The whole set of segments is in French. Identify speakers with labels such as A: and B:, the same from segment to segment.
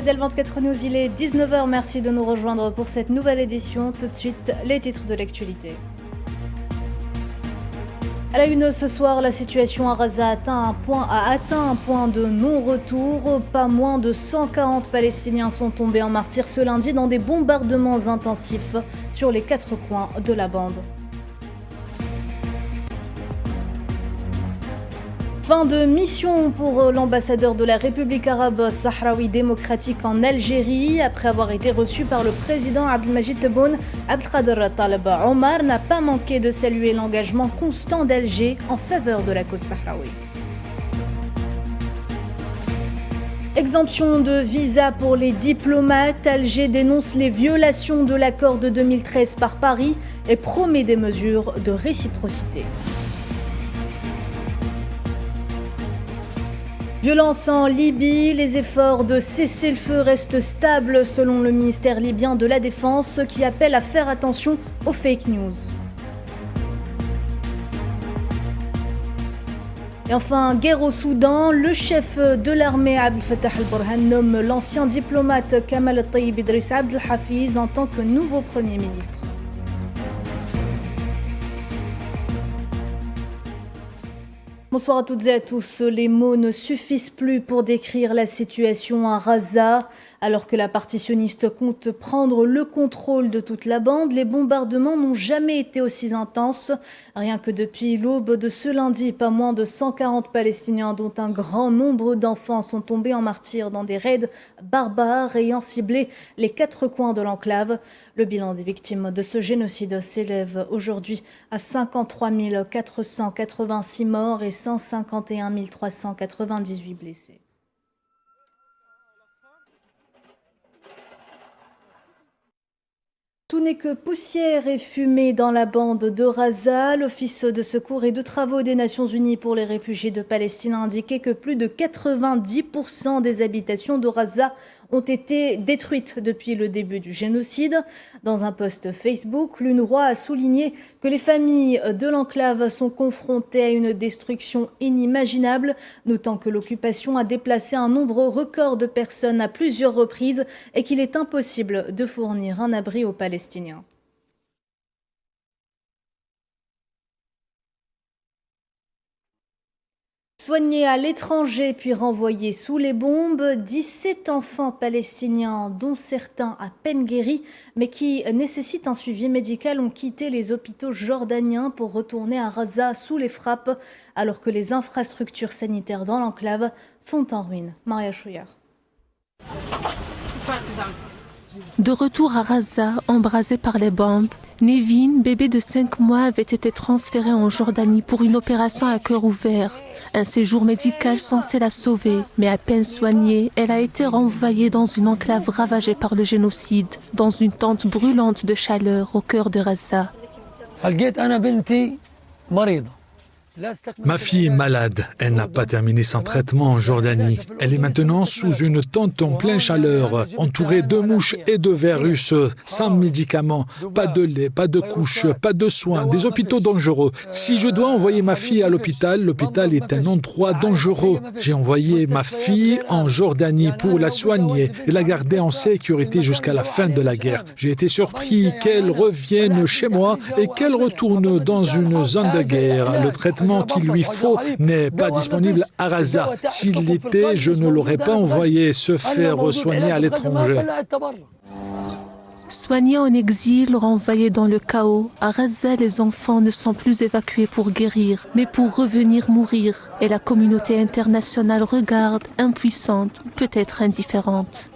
A: Fidèle 24 News, il est 19h. Merci de nous rejoindre pour cette nouvelle édition. Tout de suite, les titres de l'actualité. À la une ce soir, la situation à Gaza a atteint un point de non-retour. Pas moins de 140 Palestiniens sont tombés en martyrs ce lundi dans des bombardements intensifs sur les 4 coins de la bande. Fin de mission pour l'ambassadeur de la République arabe sahraoui démocratique en Algérie. Après avoir été reçu par le président Abdelmajid Tebboune, Abdelkader Taleb Omar n'a pas manqué de saluer l'engagement constant d'Alger en faveur de la cause sahraoui. Exemption de visa pour les diplomates. Alger dénonce les violations de l'accord de 2013 par Paris et promet des mesures de réciprocité. Violence en Libye, les efforts de cessez-le-feu restent stables selon le ministère libyen de la Défense qui appelle à faire attention aux fake news. Et enfin, guerre au Soudan, le chef de l'armée Abdel Fattah al-Burhan nomme l'ancien diplomate Kamal al-Tayyib Idriss Abdel Hafiz en tant que nouveau Premier ministre. Bonsoir à toutes et à tous. Les mots ne suffisent plus pour décrire la situation à Gaza. Alors que la partitionniste compte prendre le contrôle de toute la bande, les bombardements n'ont jamais été aussi intenses. Rien que depuis l'aube de ce lundi, pas moins de 140 Palestiniens, dont un grand nombre d'enfants, sont tombés en martyrs dans des raids barbares ayant ciblé les 4 coins de l'enclave. Le bilan des victimes de ce génocide s'élève aujourd'hui à 53 486 morts et 151 398 blessés. Tout n'est que poussière et fumée dans la bande de Gaza. L'Office de secours et de travaux des Nations Unies pour les réfugiés de Palestine a indiqué que plus de 90% des habitations de Gaza ont été détruites depuis le début du génocide. Dans un post Facebook, l'UNRWA a souligné que les familles de l'enclave sont confrontées à une destruction inimaginable, notant que l'occupation a déplacé un nombre record de personnes à plusieurs reprises et qu'il est impossible de fournir un abri aux Palestiniens. Soignés à l'étranger puis renvoyés sous les bombes, 17 enfants palestiniens, dont certains à peine guéris, mais qui nécessitent un suivi médical, ont quitté les hôpitaux jordaniens pour retourner à Gaza sous les frappes, alors que les infrastructures sanitaires dans l'enclave sont en ruine. Maria Chouillard.
B: De retour à Gaza, embrasé par les bombes, Nevin, bébé de 5 mois, avait été transférée en Jordanie pour une opération à cœur ouvert. Un séjour médical censé la sauver, mais à peine soignée, elle a été renvoyée dans une enclave ravagée par le génocide, dans une tente brûlante de chaleur au cœur de Gaza.
C: Ma fille est malade, elle n'a pas terminé son traitement en Jordanie. Elle est maintenant sous une tente en pleine chaleur, entourée de mouches et de virus, sans médicaments, pas de lait, pas de couches, pas de soins, des hôpitaux dangereux. Si je dois envoyer ma fille à l'hôpital, l'hôpital est un endroit dangereux. J'ai envoyé ma fille en Jordanie pour la soigner et la garder en sécurité jusqu'à la fin de la guerre. J'ai été surpris qu'elle revienne chez moi et qu'elle retourne dans une zone de guerre. Le traitement qu'il lui faut n'est pas disponible à Gaza. S'il l'était, je ne l'aurais pas envoyé se faire soigner à l'étranger.
B: Soignés en exil, renvoyés dans le chaos, à Gaza, les enfants ne sont plus évacués pour guérir, mais pour revenir mourir. Et la communauté internationale regarde, impuissante, peut-être indifférente.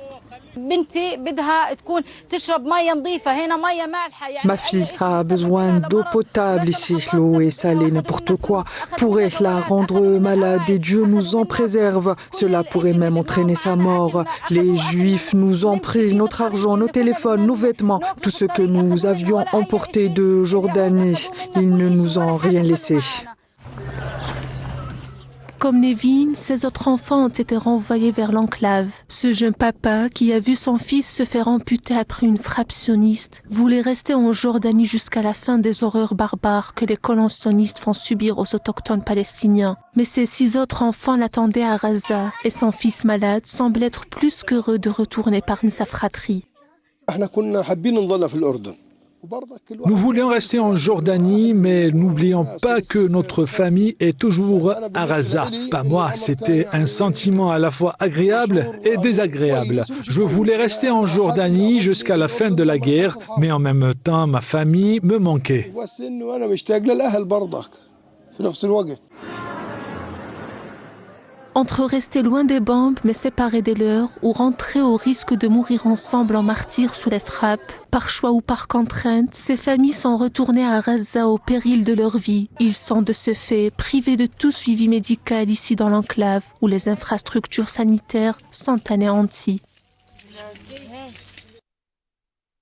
D: Ma fille a besoin d'eau potable ici. L'eau est salée, n'importe quoi pourrait la rendre malade et Dieu nous en préserve. Cela pourrait même entraîner sa mort. Les Juifs nous ont pris notre argent, nos téléphones, nos vêtements, tout ce que nous avions emporté de Jordanie. Ils ne nous ont rien laissé.
B: Comme Nevin, ses autres enfants ont été renvoyés vers l'enclave. Ce jeune papa, qui a vu son fils se faire amputer après une frappe sioniste, voulait rester en Jordanie jusqu'à la fin des horreurs barbares que les colons sionistes font subir aux autochtones palestiniens. Mais ses 6 autres enfants l'attendaient à Gaza et son fils malade semble être plus qu'heureux de retourner parmi sa fratrie.
C: Nous voulions rester en Jordanie, mais n'oublions pas que notre famille est toujours à Gaza. Pas moi, c'était un sentiment à la fois agréable et désagréable. Je voulais rester en Jordanie jusqu'à la fin de la guerre, mais en même temps, ma famille me manquait.
B: Entre rester loin des bombes mais séparés des leurs ou rentrer au risque de mourir ensemble en martyrs sous les frappes, par choix ou par contrainte, ces familles sont retournées à Gaza au péril de leur vie. Ils sont de ce fait privés de tout suivi médical ici dans l'enclave où les infrastructures sanitaires sont anéanties.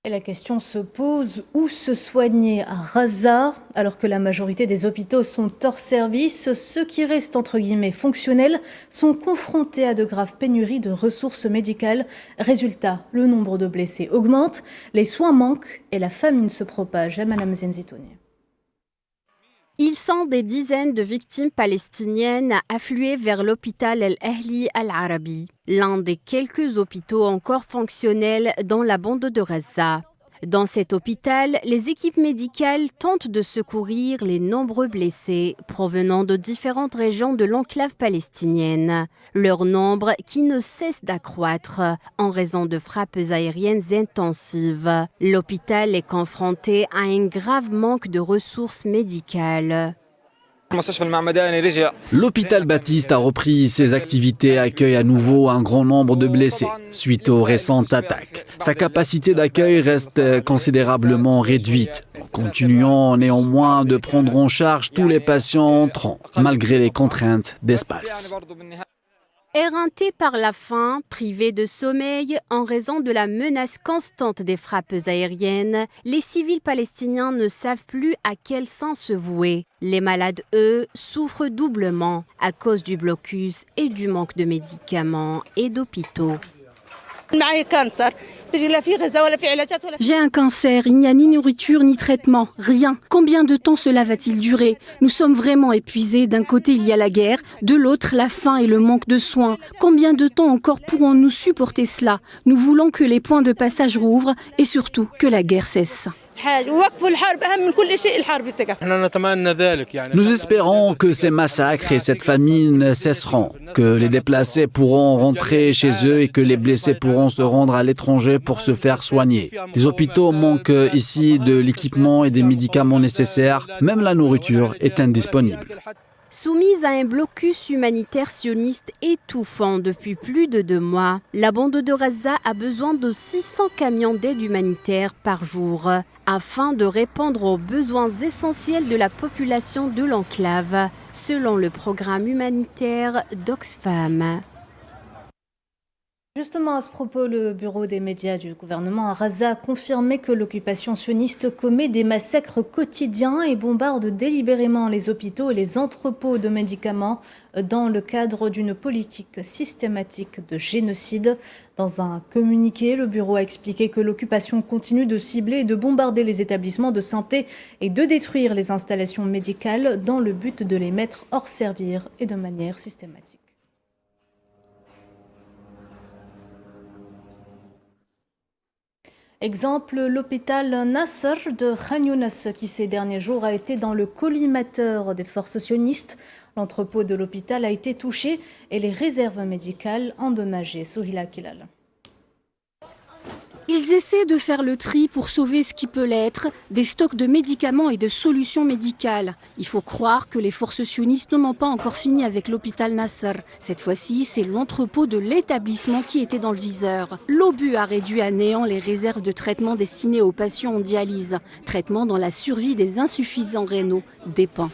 A: Et la question se pose, où se soigner à Gaza? Alors que la majorité des hôpitaux sont hors service, ceux qui restent entre guillemets fonctionnels sont confrontés à de graves pénuries de ressources médicales. Résultat, le nombre de blessés augmente, les soins manquent et la famine se propage. Madame Zenzitouni.
E: Ils sont des dizaines de victimes palestiniennes affluées vers l'hôpital Al-Ahli Al-Arabi, l'un des quelques hôpitaux encore fonctionnels dans la bande de Gaza. Dans cet hôpital, les équipes médicales tentent de secourir les nombreux blessés provenant de différentes régions de l'enclave palestinienne. Leur nombre qui ne cesse d'accroître en raison de frappes aériennes intensives. L'hôpital est confronté à un grave manque de ressources médicales.
F: L'hôpital Baptiste a repris ses activités et accueille à nouveau un grand nombre de blessés suite aux récentes attaques. Sa capacité d'accueil reste considérablement réduite. Continuons néanmoins de prendre en charge tous les patients entrants, malgré les contraintes d'espace.
E: Éreintés par la faim, privés de sommeil en raison de la menace constante des frappes aériennes, les civils palestiniens ne savent plus à quel sein se vouer. Les malades, eux, souffrent doublement à cause du blocus et du manque de médicaments et d'hôpitaux.
G: J'ai un cancer, il n'y a ni nourriture ni traitement, rien. Combien de temps cela va-t-il durer? Nous sommes vraiment épuisés. D'un côté, il y a la guerre, de l'autre, la faim et le manque de soins. Combien de temps encore pourrons-nous supporter cela? Nous voulons que les points de passage rouvrent et surtout que la guerre cesse.
F: Nous espérons que ces massacres et cette famine cesseront, que les déplacés pourront rentrer chez eux et que les blessés pourront se rendre à l'étranger pour se faire soigner. Les hôpitaux manquent ici de l'équipement et des médicaments nécessaires, même la nourriture est indisponible.
E: Soumise à un blocus humanitaire sioniste étouffant depuis plus de 2 mois, la bande de Gaza a besoin de 600 camions d'aide humanitaire par jour afin de répondre aux besoins essentiels de la population de l'enclave, selon le programme humanitaire d'Oxfam.
A: Justement, à ce propos, le bureau des médias du gouvernement à Gaza a confirmé que l'occupation sioniste commet des massacres quotidiens et bombarde délibérément les hôpitaux et les entrepôts de médicaments dans le cadre d'une politique systématique de génocide. Dans un communiqué, le bureau a expliqué que l'occupation continue de cibler et de bombarder les établissements de santé et de détruire les installations médicales dans le but de les mettre hors service et de manière systématique. Exemple, l'hôpital Nasser de Khan Younes, qui ces derniers jours a été dans le collimateur des forces sionistes. L'entrepôt de l'hôpital a été touché et les réserves médicales endommagées. Souhila Kilal.
G: Ils essaient de faire le tri pour sauver ce qui peut l'être, des stocks de médicaments et de solutions médicales. Il faut croire que les forces sionistes n'ont pas encore fini avec l'hôpital Nasser. Cette fois-ci, c'est l'entrepôt de l'établissement qui était dans le viseur. L'obus a réduit à néant les réserves de traitement destinées aux patients en dialyse. Traitement dont la survie des insuffisants rénaux dépend.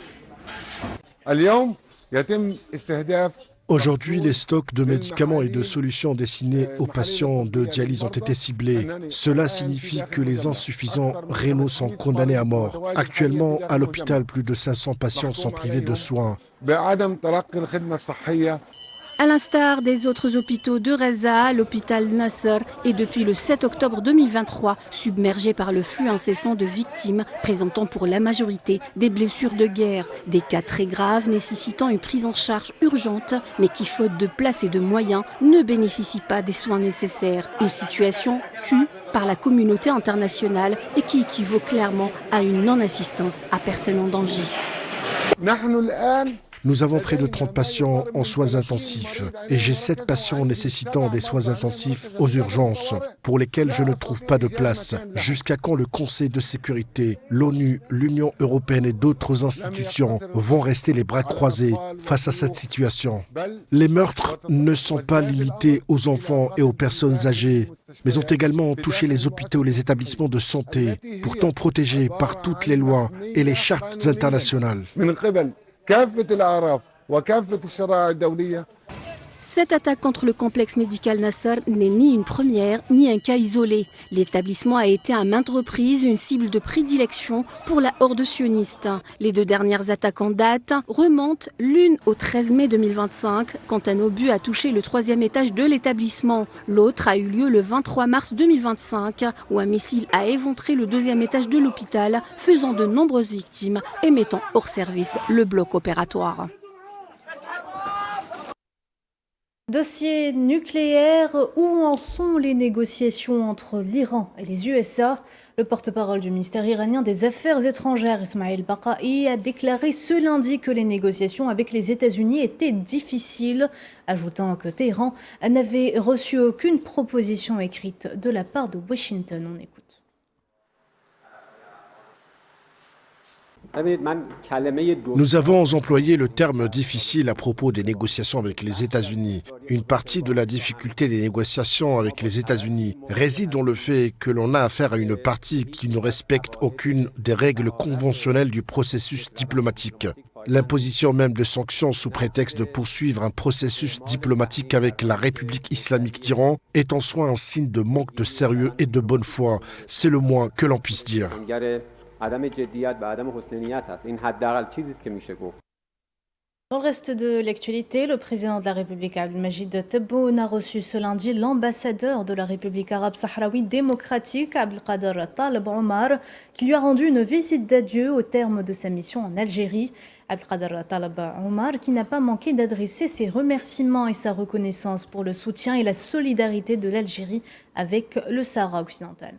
H: Aujourd'hui, les stocks de médicaments et de solutions destinés aux patients de dialyse ont été ciblés. Cela signifie que les insuffisants rénaux sont condamnés à mort. Actuellement, à l'hôpital, plus de 500 patients sont privés de soins.
G: À l'instar des autres hôpitaux de Raza, l'hôpital Nasser est depuis le 7 octobre 2023 submergé par le flux incessant de victimes présentant pour la majorité des blessures de guerre, des cas très graves nécessitant une prise en charge urgente mais qui, faute de place et de moyens, ne bénéficient pas des soins nécessaires. Une situation tue par la communauté internationale et qui équivaut clairement à une non-assistance à personne en danger.
H: Nous avons près de 30 patients en soins intensifs et j'ai 7 patients nécessitant des soins intensifs aux urgences pour lesquels je ne trouve pas de place. Jusqu'à quand le Conseil de sécurité, l'ONU, l'Union européenne et d'autres institutions vont rester les bras croisés face à cette situation? Les meurtres ne sont pas limités aux enfants et aux personnes âgées, mais ont également touché les hôpitaux et les établissements de santé, pourtant protégés par toutes les lois et les chartes internationales.
G: Cette attaque contre le complexe médical Nasser n'est ni une première ni un cas isolé. L'établissement a été à maintes reprises une cible de prédilection pour la horde sioniste. Les 2 dernières attaques en date remontent, l'une au 13 mai 2025 quand un obus a touché le 3e étage de l'établissement. L'autre a eu lieu le 23 mars 2025 où un missile a éventré le 2e étage de l'hôpital, faisant de nombreuses victimes et mettant hors service le bloc opératoire.
A: Dossier nucléaire, où en sont les négociations entre l'Iran et les USA? Le porte-parole du ministère iranien des Affaires étrangères, Ismail Baqai, a déclaré ce lundi que les négociations avec les États-Unis étaient difficiles, ajoutant que Téhéran n'avait reçu aucune proposition écrite de la part de Washington. On écoute.
H: Nous avons employé le terme difficile à propos des négociations avec les États-Unis. Une partie de la difficulté des négociations avec les États-Unis réside dans le fait que l'on a affaire à une partie qui ne respecte aucune des règles conventionnelles du processus diplomatique. L'imposition même de sanctions sous prétexte de poursuivre un processus diplomatique avec la République islamique d'Iran est en soi un signe de manque de sérieux et de bonne foi. C'est le moins que l'on puisse dire.
A: Dans le reste de l'actualité, le président de la République Abdelmajid Tebboune a reçu ce lundi l'ambassadeur de la République arabe sahraoui démocratique Abdelkader Taleb Omar, qui lui a rendu une visite d'adieu au terme de sa mission en Algérie. Abdelkader Taleb Omar qui n'a pas manqué d'adresser ses remerciements et sa reconnaissance pour le soutien et la solidarité de l'Algérie avec le Sahara occidental.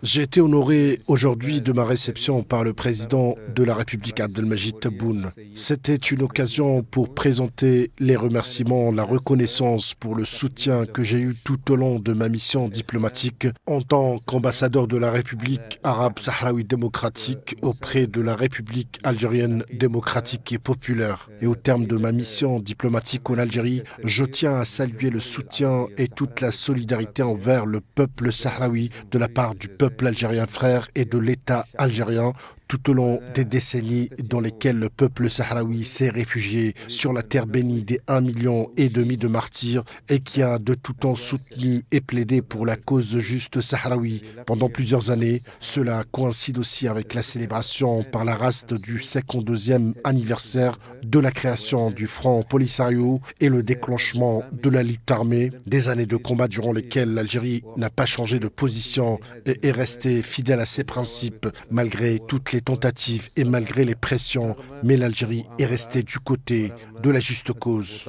H: J'ai été honoré aujourd'hui de ma réception par le président de la République Abdelmajid Tebboune. C'était une occasion pour présenter les remerciements, la reconnaissance pour le soutien que j'ai eu tout au long de ma mission diplomatique en tant qu'ambassadeur de la République arabe sahraoui démocratique auprès de la République algérienne démocratique et populaire. Et au terme de ma mission diplomatique en Algérie, je tiens à saluer le soutien et toute la solidarité envers le peuple sahraoui de la part du peuple algérien frère et de l'État algérien tout au long des décennies dans lesquelles le peuple sahraoui s'est réfugié sur la terre bénie des 1,5 million de martyrs et qui a de tout temps soutenu et plaidé pour la cause juste sahraoui pendant plusieurs années. Cela coïncide aussi avec la célébration par la race du 52e anniversaire de la création du Front Polisario et le déclenchement de la lutte armée, des années de combat durant lesquelles l'Algérie n'a pas changé de position et est restée fidèle à ses principes malgré toutes les tentatives et malgré les pressions, mais l'Algérie est restée du côté de la juste cause.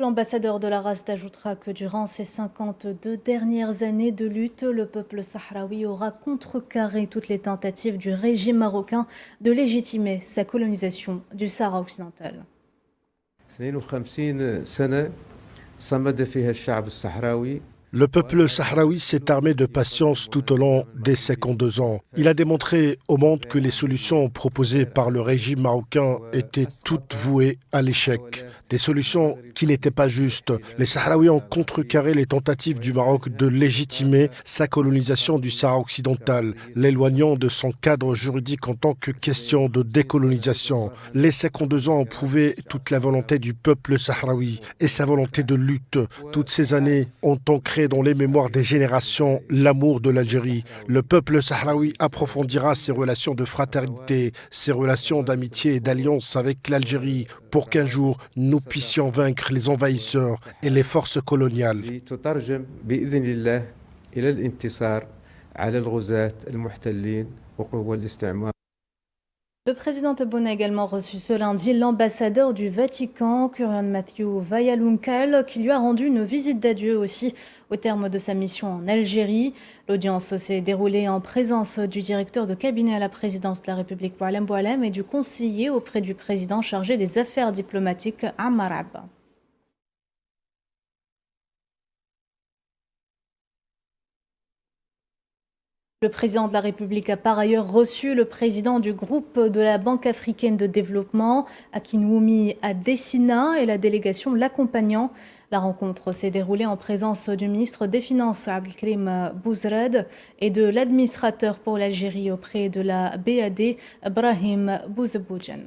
A: L'ambassadeur de la RASD ajoutera que durant ces 52 dernières années de lutte, le peuple sahraoui aura contrecarré toutes les tentatives du régime marocain de légitimer sa colonisation du Sahara occidental.
I: 52 سنة صمد فيها الشعب الصحراوي
H: Le peuple sahraoui s'est armé de patience tout au long des 52 ans. Il a démontré au monde que les solutions proposées par le régime marocain étaient toutes vouées à l'échec. Des solutions qui n'étaient pas justes. Les Sahraouis ont contrecarré les tentatives du Maroc de légitimer sa colonisation du Sahara occidental, l'éloignant de son cadre juridique en tant que question de décolonisation. Les 52 ans ont prouvé toute la volonté du peuple sahraoui et sa volonté de lutte. Toutes ces années ont ancré dans les mémoires des générations l'amour de l'Algérie. Le peuple sahraoui approfondira ses relations de fraternité, ses relations d'amitié et d'alliance avec l'Algérie pour qu'un jour nous puissions vaincre les envahisseurs et les forces coloniales.
A: Le président Tebboune a également reçu ce lundi l'ambassadeur du Vatican, Curian Matthew Vayaluncal, qui lui a rendu une visite d'adieu aussi au terme de sa mission en Algérie. L'audience s'est déroulée en présence du directeur de cabinet à la présidence de la République Boualem Boualem et du conseiller auprès du président chargé des affaires diplomatiques Ammar Abba. Le président de la République a par ailleurs reçu le président du groupe de la Banque africaine de développement, Akinwumi Adesina, et la délégation l'accompagnant. La rencontre s'est déroulée en présence du ministre des Finances, Abdelkrim Bouzred, et de l'administrateur pour l'Algérie auprès de la BAD, Brahim Bouzeboujan.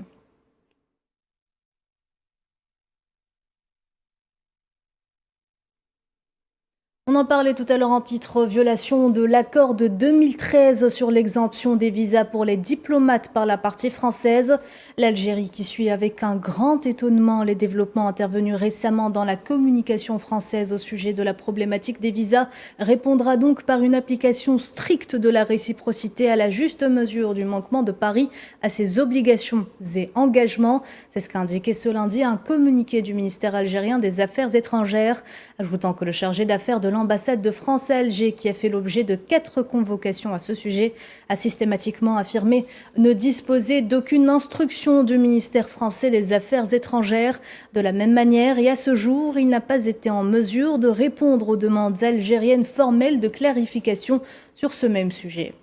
A: On en parlait tout à l'heure en titre, violation de l'accord de 2013 sur l'exemption des visas pour les diplomates par la partie française. L'Algérie qui suit avec un grand étonnement les développements intervenus récemment dans la communication française au sujet de la problématique des visas répondra donc par une application stricte de la réciprocité à la juste mesure du manquement de Paris à ses obligations et engagements. C'est ce qu'a indiqué ce lundi un communiqué du ministère algérien des Affaires étrangères, ajoutant que le chargé d'affaires de l'ambassade de France à Alger, qui a fait l'objet de 4 convocations à ce sujet, a systématiquement affirmé ne disposer d'aucune instruction du ministère français des Affaires étrangères. De la même manière, et à ce jour, il n'a pas été en mesure de répondre aux demandes algériennes formelles de clarification sur ce même sujet.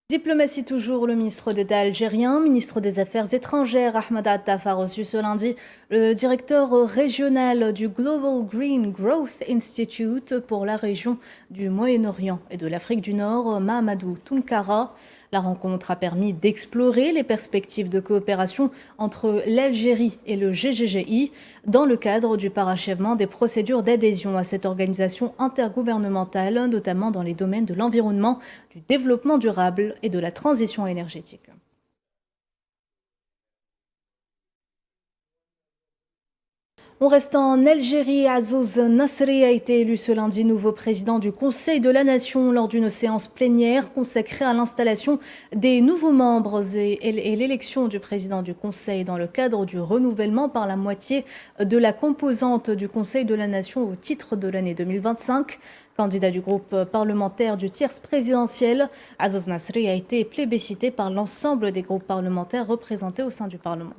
A: Diplomatie toujours, le ministre d'État algérien, ministre des Affaires étrangères, Ahmed Attaf, a reçu ce lundi le directeur régional du Global Green Growth Institute pour la région du Moyen-Orient et de l'Afrique du Nord, Mahamadou Tounkara. La rencontre a permis d'explorer les perspectives de coopération entre l'Algérie et le GGGI dans le cadre du parachèvement des procédures d'adhésion à cette organisation intergouvernementale, notamment dans les domaines de l'environnement, du développement durable et de la transition énergétique. On reste en Algérie. Azouz Nasri a été élu ce lundi nouveau président du Conseil de la Nation lors d'une séance plénière consacrée à l'installation des nouveaux membres et l'élection du président du Conseil dans le cadre du renouvellement par la moitié de la composante du Conseil de la Nation au titre de l'année 2025. Candidat du groupe parlementaire du tiers présidentiel, Azouz Nasri a été plébiscité par l'ensemble des groupes parlementaires représentés au sein du Parlement.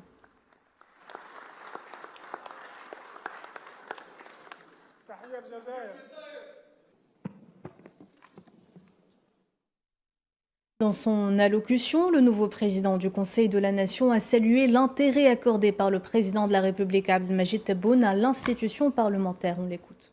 A: Dans son allocution, le nouveau président du Conseil de la Nation a salué l'intérêt accordé par le président de la République Abdelmajid Tebboune à l'institution parlementaire. On l'écoute.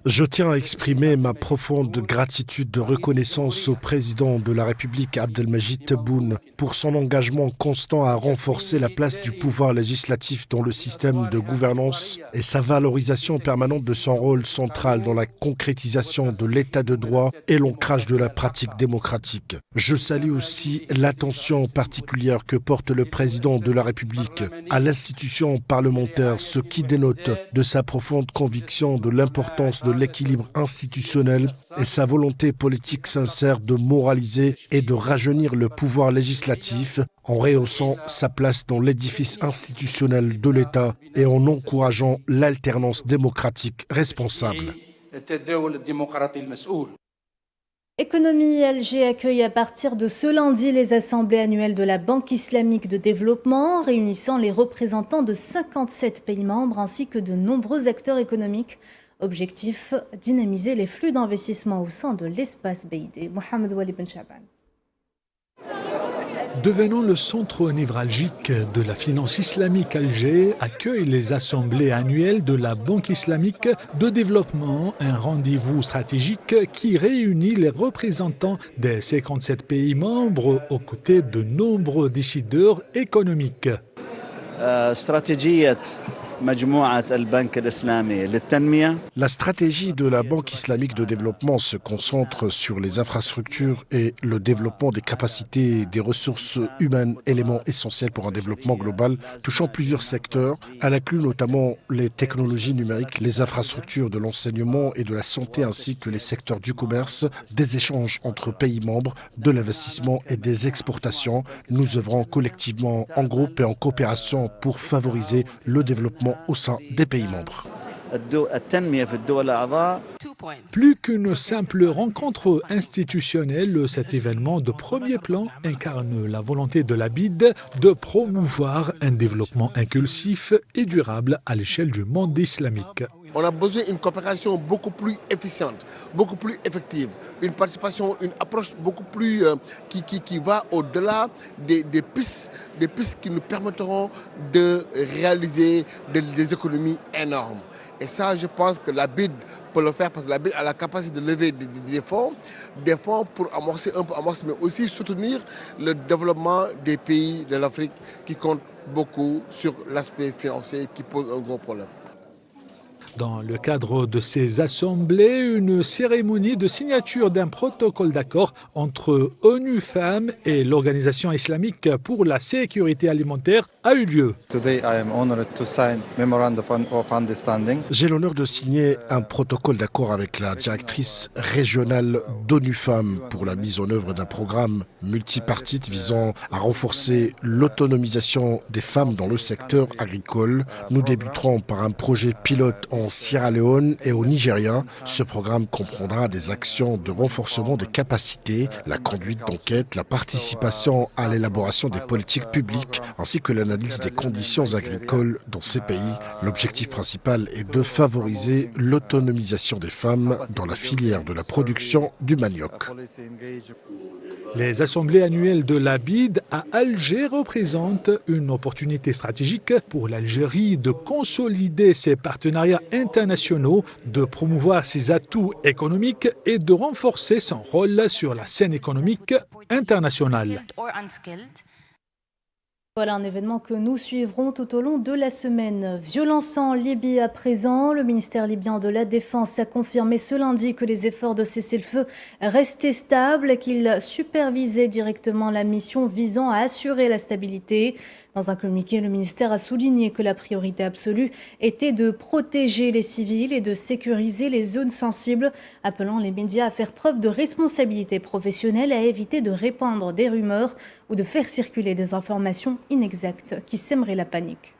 H: Je tiens à exprimer ma profonde gratitude de reconnaissance au président de la République Abdelmajid Tebboune pour son engagement constant à renforcer la place du pouvoir législatif dans le système de gouvernance et sa valorisation permanente de son rôle central dans la concrétisation de l'état de droit et l'ancrage de la pratique démocratique. Je salue aussi l'attention particulière que porte le président de la République à l'institution parlementaire, ce qui dénote de sa profonde conviction de l'importance de l'équilibre institutionnel et sa volonté politique sincère de moraliser et de rajeunir le pouvoir législatif en rehaussant sa place dans l'édifice institutionnel de l'État et en encourageant l'alternance démocratique responsable.
A: Économie, Alger accueille à partir de ce lundi les assemblées annuelles de la Banque islamique de développement, réunissant les représentants de 57 pays membres ainsi que de nombreux acteurs économiques. Objectif, dynamiser les flux d'investissement au sein de l'espace BID. Mohamed Wali Ben Chaban.
C: Devenant le centre névralgique de la finance islamique, Alger accueille les assemblées annuelles de la Banque islamique de développement, un rendez-vous stratégique qui réunit les représentants des 57 pays membres aux côtés de nombreux décideurs économiques.
H: La stratégie de la Banque islamique de développement se concentre sur les infrastructures et le développement des capacités des ressources humaines, éléments essentiels pour un développement global touchant plusieurs secteurs. Elle inclut notamment les technologies numériques, les infrastructures de l'enseignement et de la santé ainsi que les secteurs du commerce, des échanges entre pays membres, de l'investissement et des exportations. Nous œuvrons collectivement en groupe et en coopération pour favoriser le développement au sein des pays membres.
C: Plus qu'une simple rencontre institutionnelle, cet événement de premier plan incarne la volonté de la BID de promouvoir un développement inclusif et durable à l'échelle du monde islamique.
I: On a besoin d'une coopération beaucoup plus efficiente, beaucoup plus effective, une participation, une approche beaucoup plus qui va au-delà des pistes qui nous permettront de réaliser des économies énormes. Et ça, je pense que la BID peut le faire parce que la BID a la capacité de lever des fonds pour amorcer mais aussi soutenir le développement des pays de l'Afrique qui comptent beaucoup sur l'aspect financier qui pose un gros problème.
C: Dans le cadre de ces assemblées, une cérémonie de signature d'un protocole d'accord entre ONU Femmes et l'Organisation islamique pour la sécurité alimentaire a eu lieu.
H: J'ai l'honneur de signer un protocole d'accord avec la directrice régionale d'ONU Femmes pour la mise en œuvre d'un programme multipartite visant à renforcer l'autonomisation des femmes dans le secteur agricole. Nous débuterons par un projet pilote en Sierra Leone et au Nigeria. Ce programme comprendra des actions de renforcement des capacités, la conduite d'enquête, la participation à l'élaboration des politiques publiques ainsi que l'analyse des conditions agricoles dans ces pays. L'objectif principal est de favoriser l'autonomisation des femmes dans la filière de la production du manioc.
C: Les assemblées annuelles de la BID à Alger représentent une opportunité stratégique pour l'Algérie de consolider ses partenariats internationaux, de promouvoir ses atouts économiques et de renforcer son rôle sur la scène économique internationale.
A: Voilà un événement que nous suivrons tout au long de la semaine. Violence en Libye à présent. Le ministère libyen de la Défense a confirmé ce lundi que les efforts de cessez-le-feu restaient stables et qu'il supervisait directement la mission visant à assurer la stabilité. Dans un communiqué, le ministère a souligné que la priorité absolue était de protéger les civils et de sécuriser les zones sensibles, appelant les médias à faire preuve de responsabilité professionnelle et à éviter de répandre des rumeurs ou de faire circuler des informations inexactes qui sèmeraient la panique.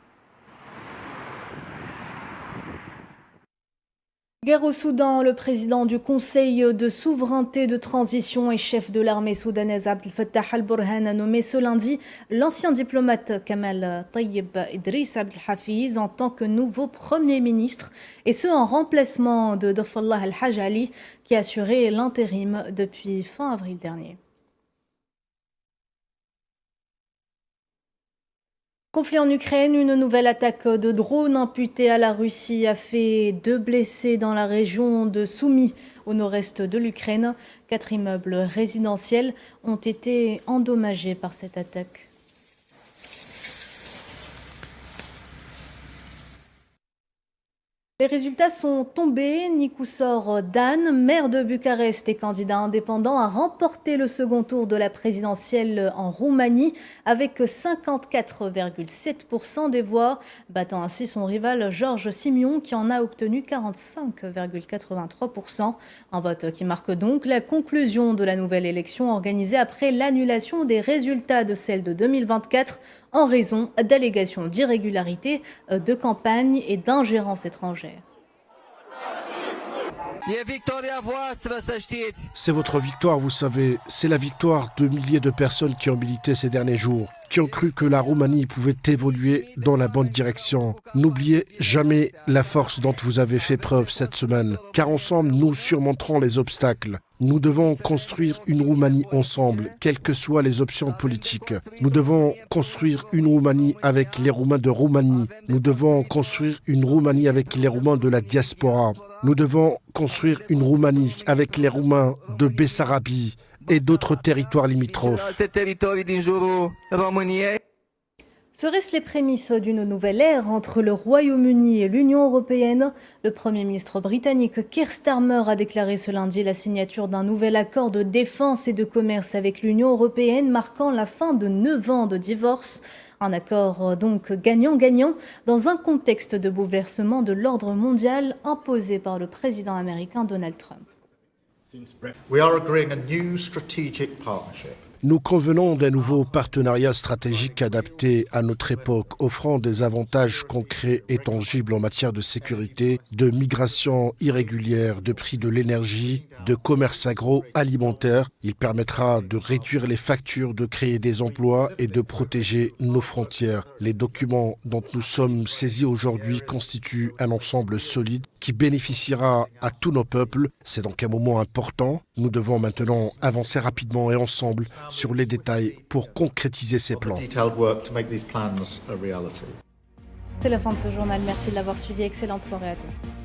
A: Guerre au Soudan, le président du Conseil de souveraineté de transition et chef de l'armée soudanaise Abdel Fattah al-Burhan a nommé ce lundi l'ancien diplomate Kamal Tayyib Idriss Abdel Hafiz en tant que nouveau Premier ministre, et ce en remplacement de Dafallah al-Hajj Ali qui assurait l'intérim depuis fin avril dernier. Conflit en Ukraine, une nouvelle attaque de drones imputée à la Russie a fait 2 blessés dans la région de Soumy, au nord-est de l'Ukraine. 4 immeubles résidentiels ont été endommagés par cette attaque. Les résultats sont tombés. Nikoussor Dan, maire de Bucarest et candidat indépendant, a remporté le second tour de la présidentielle en Roumanie avec 54,7% des voix, battant ainsi son rival Georges Simion qui en a obtenu 45,83%. Un vote qui marque donc la conclusion de la nouvelle élection organisée après l'annulation des résultats de celle de 2024 en raison d'allégations d'irrégularité de campagne et d'ingérence étrangère.
H: C'est votre victoire, vous savez. C'est la victoire de milliers de personnes qui ont milité ces derniers jours, qui ont cru que la Roumanie pouvait évoluer dans la bonne direction. N'oubliez jamais la force dont vous avez fait preuve cette semaine, car ensemble, nous surmonterons les obstacles. Nous devons construire une Roumanie ensemble, quelles que soient les options politiques. Nous devons construire une Roumanie avec les Roumains de Roumanie. Nous devons construire une Roumanie avec les Roumains de la diaspora. Nous devons construire une Roumanie avec les Roumains de Bessarabie et d'autres territoires limitrophes.
A: Seraient-ce les prémices d'une nouvelle ère entre le Royaume-Uni et l'Union européenne? Le Premier ministre britannique Keir Starmer a déclaré ce lundi la signature d'un nouvel accord de défense et de commerce avec l'Union européenne, marquant la fin de 9 ans de divorce. Un accord donc gagnant-gagnant dans un contexte de bouleversement de l'ordre mondial imposé par le président américain Donald Trump.
H: Nous convenons d'un nouveau partenariat stratégique adapté à notre époque, offrant des avantages concrets et tangibles en matière de sécurité, de migration irrégulière, de prix de l'énergie, de commerce agroalimentaire. Il permettra de réduire les factures, de créer des emplois et de protéger nos frontières. Les documents dont nous sommes saisis aujourd'hui constituent un ensemble solide qui bénéficiera à tous nos peuples. C'est donc un moment important. Nous devons maintenant avancer rapidement et ensemble sur les détails pour concrétiser ces plans.
A: C'est la fin de ce journal. Merci de l'avoir suivi. Excellente soirée à tous.